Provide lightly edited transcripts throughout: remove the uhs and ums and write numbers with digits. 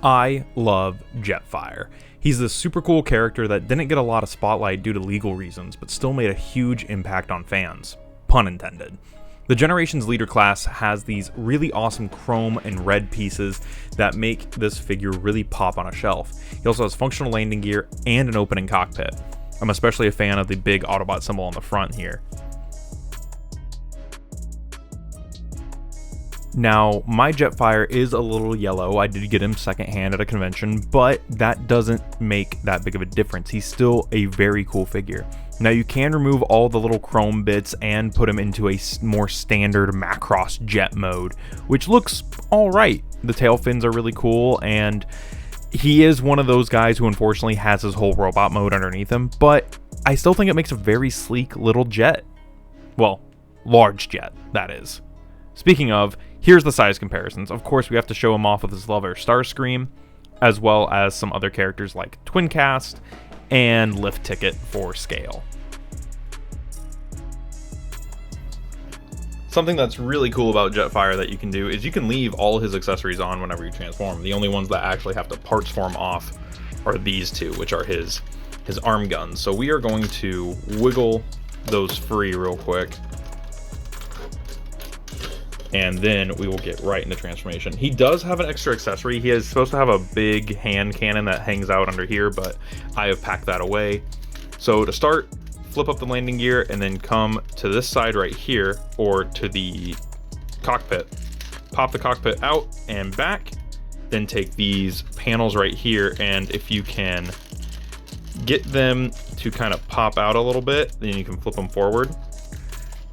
I love Jetfire. He's this super cool character that didn't get a lot of spotlight due to legal reasons, but still made a huge impact on fans. Pun intended. The Generations Leader class has these really awesome chrome and red pieces that make this figure really pop on a shelf. He also has functional landing gear and an opening cockpit. I'm especially a fan of the big Autobot symbol on the front here. Now, my Jetfire is a little yellow. I did get him secondhand at a convention, but that doesn't make that big of a difference. He's still a very cool figure. Now, you can remove all the little chrome bits and put him into a more standard Macross jet mode, which looks alright. The tail fins are really cool, and he is one of those guys who unfortunately has his whole robot mode underneath him, but I still think it makes a very sleek little jet. Well, large jet, that is. Speaking of, here's the size comparisons. Of course, we have to show him off with his lover Starscream, as well as some other characters like Twincast and Lift Ticket for scale. Something that's really cool about Jetfire that you can do is you can leave all his accessories on whenever you transform. The only ones that actually have to parts form off are these two, which are his arm guns. So we are going to wiggle those free real quick, and then we will get right into transformation. He does have an extra accessory. He is supposed to have a big hand cannon that hangs out under here, but I have packed that away. So to start, flip up the landing gear and then come to this side right here, or to the cockpit. Pop the cockpit out and back, then take these panels right here, and if you can get them to kind of pop out a little bit, then you can flip them forward.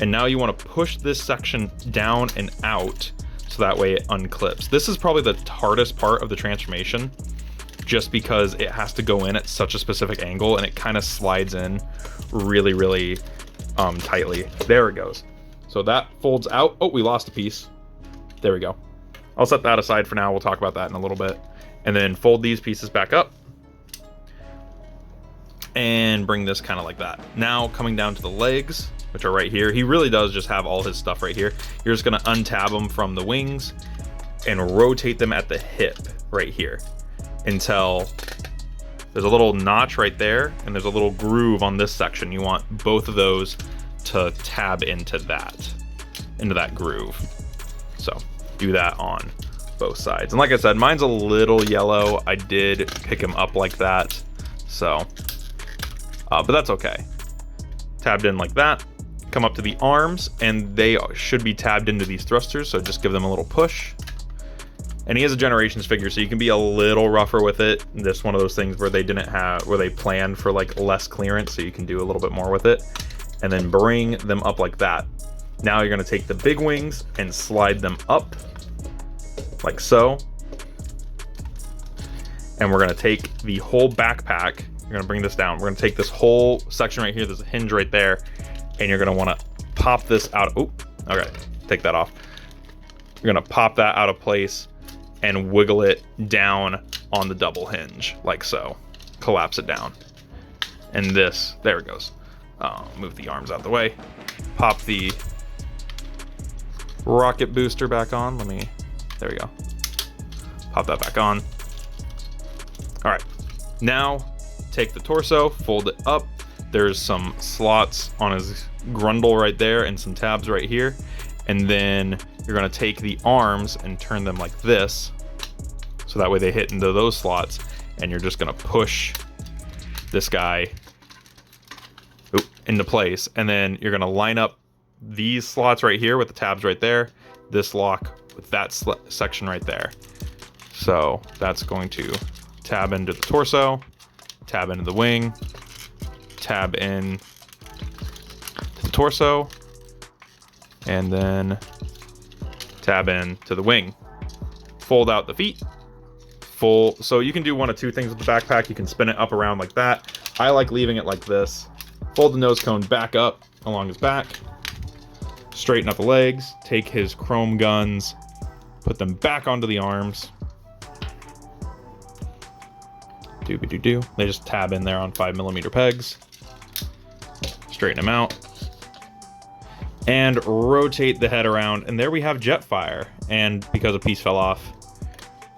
And now you want to push this section down and out so that way it unclips. This is probably the hardest part of the transformation, just because it has to go in at such a specific angle and it kind of slides in really tightly. There it goes. So that folds out. Oh, we lost a piece. There we go. I'll set that aside for now. We'll talk about that in a little bit. And then fold these pieces back up and bring this kind of like that. Now coming down to the legs, which are right here. He really does just have all his stuff right here. You're just gonna untab them from the wings and rotate them at the hip right here until there's a little notch right there and there's a little groove on this section. You want both of those to tab into that groove. So do that on both sides. And like I said, mine's a little yellow. I did pick him up like that. So, but that's okay. Tabbed in like that. Come up to the arms and they should be tabbed into these thrusters, so just give them a little push. And he has a Generations figure, so you can be a little rougher with it. This one of those things where they planned for like less clearance, so you can do a little bit more with it. And then bring them up like that. Now you're gonna take the big wings and slide them up like so. And we're gonna take the whole backpack, you're gonna bring this down. We're gonna take this whole section right here, there's a hinge right there, and you're gonna wanna pop this out. Oh, okay, take that off. You're gonna pop that out of place and wiggle it down on the double hinge, like so. Collapse it down. And this, there it goes. Move the arms out the way. Pop the rocket booster back on. There we go. Pop that back on. All right, now take the torso, fold it up. There's some slots on his grundle right there and some tabs right here. And then you're gonna take the arms and turn them like this, so that way they hit into those slots, and you're just gonna push this guy into place. And then you're gonna line up these slots right here with the tabs right there, this lock with that section right there. So that's going to tab into the torso, tab into the wing, tab in to the torso, and then tab in to the wing. Fold out the feet. So you can do one of two things with the backpack. You can spin it up around like that. I like leaving it like this. Fold the nose cone back up along his back. Straighten up the legs. Take his chrome guns. Put them back onto the arms. Doobie-doo-doo. They just tab in there on 5mm pegs. Straighten them out. And rotate the head around. And there we have Jetfire. And because a piece fell off,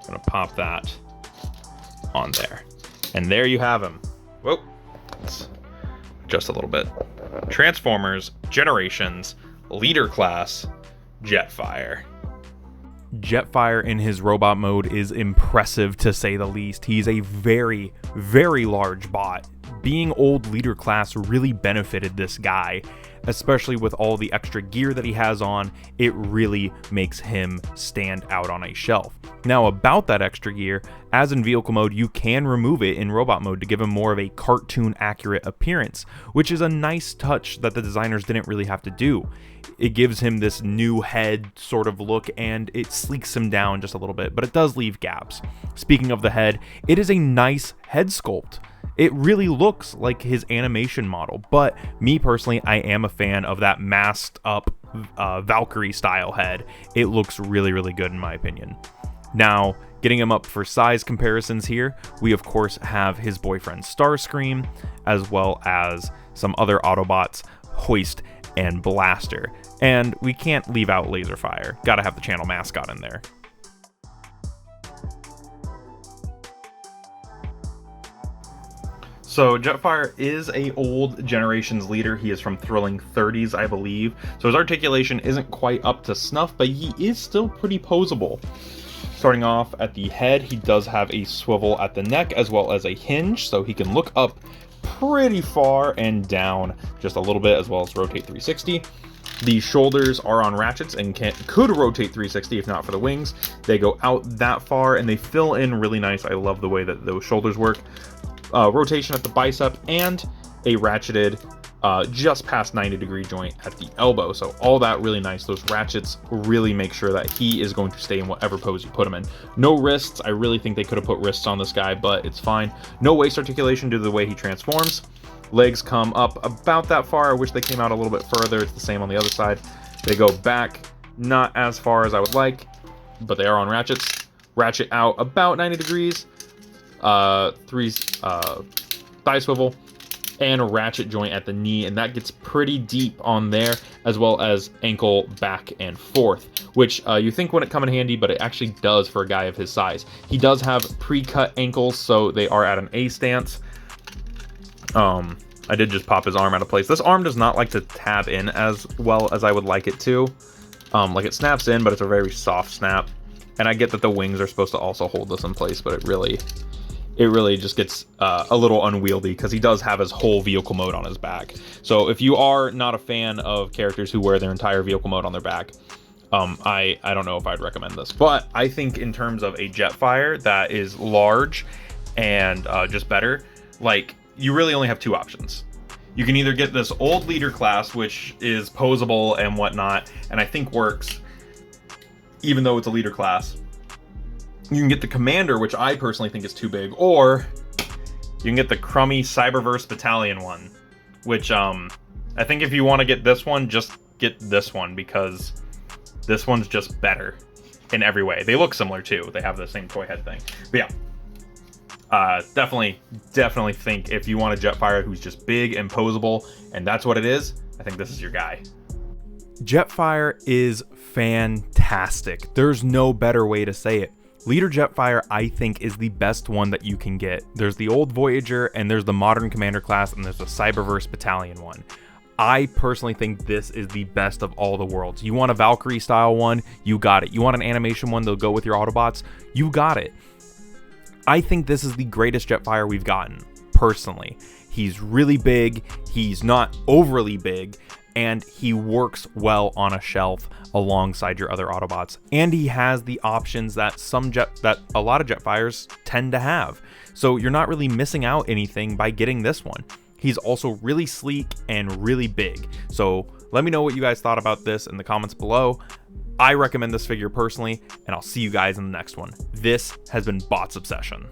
I'm gonna pop that on there. And there you have him. Whoa, just a little bit. Transformers, Generations, Leader Class, Jetfire. Jetfire in his robot mode is impressive to say the least. He's a very, very large bot. Being old leader class really benefited this guy, especially with all the extra gear that he has on. It really makes him stand out on a shelf. Now, about that extra gear, as in vehicle mode, you can remove it in robot mode to give him more of a cartoon accurate appearance, which is a nice touch that the designers didn't really have to do. It gives him this new head sort of look, and it sleeks him down just a little bit, but it does leave gaps. Speaking of the head, it is a nice head sculpt. It really looks like his animation model, but me personally, I am a fan of that masked up Valkyrie style head. It looks really, really good in my opinion. Now, getting him up for size comparisons here, we of course have his boyfriend Starscream, as well as some other Autobots, Hoist and Blaster. And we can't leave out Laserfire. Gotta have the channel mascot in there. So Jetfire is a old Generations leader. He is from Thrilling 30s, I believe. So his articulation isn't quite up to snuff, but he is still pretty posable. Starting off at the head, he does have a swivel at the neck as well as a hinge, so he can look up pretty far and down just a little bit, as well as rotate 360. The shoulders are on ratchets and could rotate 360 if not for the wings. They go out that far and they fill in really nice. I love the way that those shoulders work. Rotation at the bicep and a ratcheted just past 90-degree joint at the elbow. So all that really nice. Those ratchets really make sure that he is going to stay in whatever pose you put him in. No wrists. I really think they could have put wrists on this guy, but it's fine. No waist articulation due to the way he transforms. Legs come up about that far. I wish they came out a little bit further. It's the same on the other side. They go back not as far as I would like, but they are on ratchets. Ratchet out about 90 degrees. Thigh swivel and a ratchet joint at the knee, and that gets pretty deep on there, as well as ankle back and forth, which you think wouldn't come in handy, but it actually does for a guy of his size. He does have pre-cut ankles, so they are at an A stance. I did just pop his arm out of place. This arm does not like to tab in as well as I would like it to. Like it snaps in, but it's a very soft snap. And I get that the wings are supposed to also hold this in place, but it really just gets a little unwieldy because he does have his whole vehicle mode on his back. So if you are not a fan of characters who wear their entire vehicle mode on their back, I don't know if I'd recommend this. But I think in terms of a Jetfire that is large and just better, like, you really only have two options. You can either get this old leader class, which is posable and whatnot, and I think works, even though it's a leader class. You can get the Commander, which I personally think is too big, or you can get the crummy Cyberverse Battalion one, which I think if you want to get this one, just get this one, because this one's just better in every way. They look similar too. They have the same toy head thing. But yeah. Definitely think if you want a Jetfire who's just big and posable, and that's what it is, I think this is your guy. Jetfire is fantastic. There's no better way to say it. Leader Jetfire, I think, is the best one that you can get. There's the old Voyager, and there's the modern Commander class, and there's the Cyberverse Battalion one. I personally think this is the best of all the worlds. You want a Valkyrie style one, you got it. You want an animation one that'll go with your Autobots, you got it. I think this is the greatest Jetfire we've gotten, personally. He's really big, he's not overly big, and he works well on a shelf alongside your other Autobots. And he has the options that a lot of Jetfires tend to have. So you're not really missing out anything by getting this one. He's also really sleek and really big. So let me know what you guys thought about this in the comments below. I recommend this figure personally, and I'll see you guys in the next one. This has been Bots Obsession.